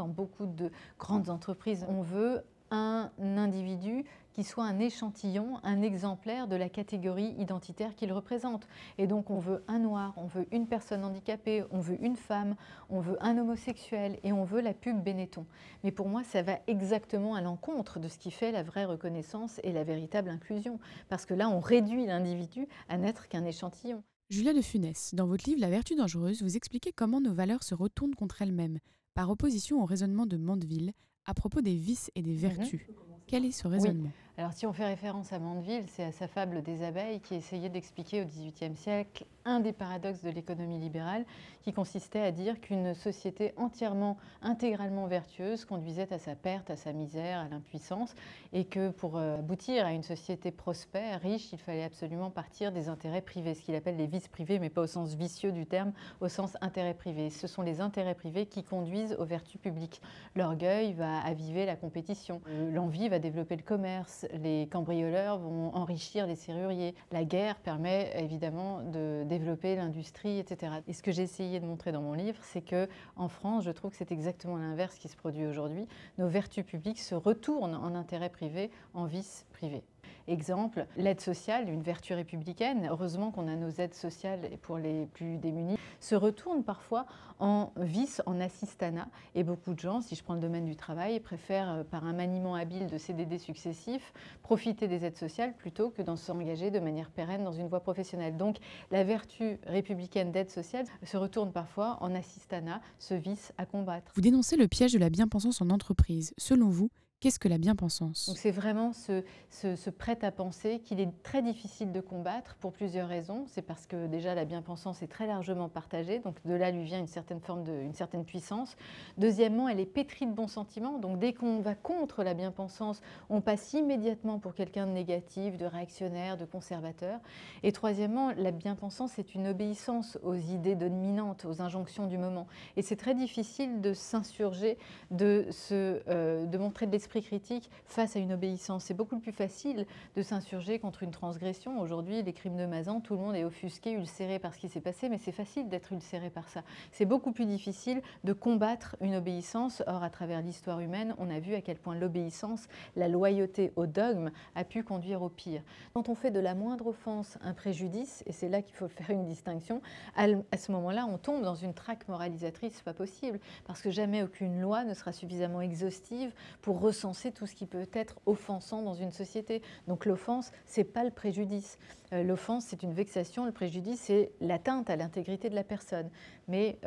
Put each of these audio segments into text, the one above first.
beaucoup de grandes entreprises, on veut un individu qui soit un échantillon, un exemplaire de la catégorie identitaire qu'il représente. Et donc on veut un noir, on veut une personne handicapée, on veut une femme, on veut un homosexuel et on veut la pub Benetton. Mais pour moi, ça va exactement à l'encontre de ce qui fait la vraie reconnaissance et la véritable inclusion. Parce que là, on réduit l'individu à n'être qu'un échantillon. Julia de Funès, dans votre livre La vertu dangereuse, vous expliquez comment nos valeurs se retournent contre elles-mêmes, par opposition au raisonnement de Mandeville à propos des vices et des vertus. Quel est ce Oui. raisonnement? Alors si on fait référence à Mandeville, c'est à sa fable des abeilles qui essayait d'expliquer au XVIIIe siècle un des paradoxes de l'économie libérale qui consistait à dire qu'une société entièrement, intégralement vertueuse conduisait à sa perte, à sa misère, à l'impuissance et que pour aboutir à une société prospère, riche, il fallait absolument partir des intérêts privés, ce qu'il appelle les vices privés, mais pas au sens vicieux du terme, au sens intérêt privé. Ce sont les intérêts privés qui conduisent aux vertus publiques. L'orgueil va aviver la compétition, l'envie va développer le commerce, les cambrioleurs vont enrichir les serruriers. La guerre permet évidemment de développer l'industrie, etc. Et ce que j'ai essayé de montrer dans mon livre, c'est qu'en France, je trouve que c'est exactement l'inverse qui se produit aujourd'hui. Nos vertus publiques se retournent en intérêt privé, en vices privés. Exemple, l'aide sociale, une vertu républicaine, heureusement qu'on a nos aides sociales pour les plus démunis, se retourne parfois en vice, en assistanat. Et beaucoup de gens, si je prends le domaine du travail, préfèrent par un maniement habile de CDD successifs profiter des aides sociales plutôt que d'en s'engager de manière pérenne dans une voie professionnelle. Donc la vertu républicaine d'aide sociale se retourne parfois en assistanat, ce vice à combattre. Vous dénoncez le piège de la bien-pensance en entreprise. Selon vous, qu'est-ce que la bien-pensance? Donc c'est vraiment ce prêt-à-penser qu'il est très difficile de combattre pour plusieurs raisons. C'est parce que déjà la bien-pensance est très largement partagée, donc de là lui vient une certaine puissance. Deuxièmement, elle est pétrie de bons sentiments, donc dès qu'on va contre la bien-pensance, on passe immédiatement pour quelqu'un de négatif, de réactionnaire, de conservateur. Et troisièmement, la bien-pensance est une obéissance aux idées dominantes, aux injonctions du moment. Et c'est très difficile de s'insurger, de montrer de l'esprit critique face à une obéissance. C'est beaucoup plus facile de s'insurger contre une transgression. Aujourd'hui, les crimes de Mazan, tout le monde est offusqué, ulcéré par ce qui s'est passé, mais c'est facile d'être ulcéré par ça. C'est beaucoup plus difficile de combattre une obéissance. Or, à travers l'histoire humaine, on a vu à quel point l'obéissance, la loyauté au dogme a pu conduire au pire. Quand on fait de la moindre offense un préjudice, et c'est là qu'il faut faire une distinction, à ce moment-là, on tombe dans une traque moralisatrice pas possible, parce que jamais aucune loi ne sera suffisamment exhaustive pour recenser tout ce qui peut être offensant dans une société. Donc l'offense, c'est pas le préjudice. L'offense, c'est une vexation. Le préjudice, c'est l'atteinte à l'intégrité de la personne. Mais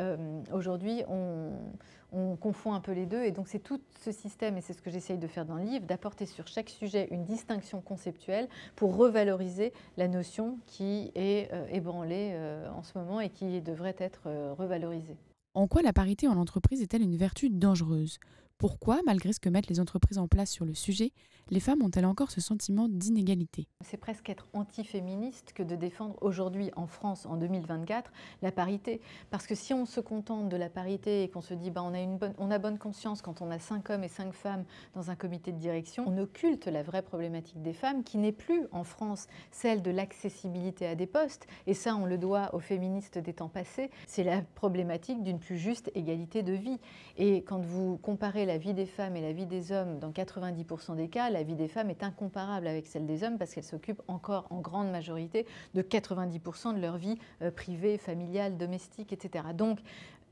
aujourd'hui, on confond un peu les deux. Et donc c'est tout ce système, et c'est ce que j'essaye de faire dans le livre, d'apporter sur chaque sujet une distinction conceptuelle pour revaloriser la notion qui est ébranlée en ce moment et qui devrait être revalorisée. En quoi la parité en entreprise est-elle une vertu dangereuse? Pourquoi, malgré ce que mettent les entreprises en place sur le sujet, les femmes ont-elles encore ce sentiment d'inégalité? C'est presque être antiféministe que de défendre aujourd'hui en France, en 2024, la parité. Parce que si on se contente de la parité et qu'on se dit on a bonne conscience quand on a 5 hommes et 5 femmes dans un comité de direction, on occulte la vraie problématique des femmes qui n'est plus en France celle de l'accessibilité à des postes. Et ça, on le doit aux féministes des temps passés. C'est la problématique d'une plus juste égalité de vie. Et quand vous comparez la vie des femmes et la vie des hommes, dans 90% des cas, la vie des femmes est incomparable avec celle des hommes parce qu'elles s'occupent encore en grande majorité de 90% de leur vie privée, familiale, domestique, etc. Donc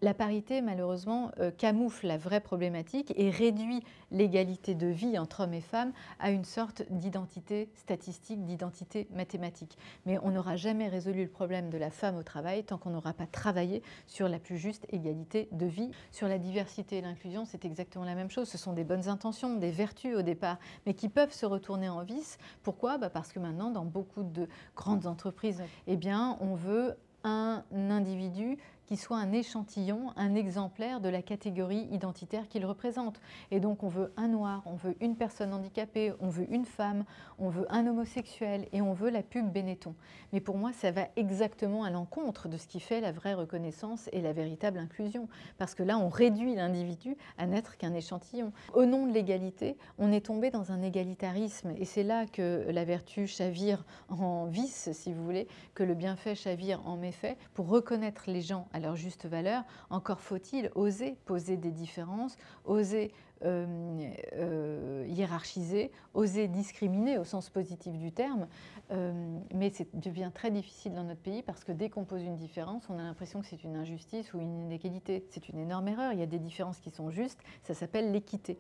la parité, malheureusement, camoufle la vraie problématique et réduit l'égalité de vie entre hommes et femmes à une sorte d'identité statistique, d'identité mathématique. Mais on n'aura jamais résolu le problème de la femme au travail tant qu'on n'aura pas travaillé sur la plus juste égalité de vie. Sur la diversité et l'inclusion, c'est exactement la même chose. Ce sont des bonnes intentions, des vertus au départ, mais qui peuvent se retourner en vice. Pourquoi? Parce que maintenant, dans beaucoup de grandes entreprises, eh bien, on veut un individu qui soit un échantillon, un exemplaire de la catégorie identitaire qu'il représente. Et donc on veut un noir, on veut une personne handicapée, on veut une femme, on veut un homosexuel et on veut la pub Benetton. Mais pour moi, ça va exactement à l'encontre de ce qui fait la vraie reconnaissance et la véritable inclusion. Parce que là, on réduit l'individu à n'être qu'un échantillon. Au nom de l'égalité, on est tombé dans un égalitarisme. Et c'est là que la vertu chavire en vice, si vous voulez, que le bienfait chavire en méfait, pour reconnaître les gens à à leur juste valeur. Encore faut-il oser poser des différences, oser hiérarchiser, oser discriminer au sens positif du terme. Mais ça devient très difficile dans notre pays parce que dès qu'on pose une différence, on a l'impression que c'est une injustice ou une inégalité. C'est une énorme erreur. Il y a des différences qui sont justes. Ça s'appelle l'équité.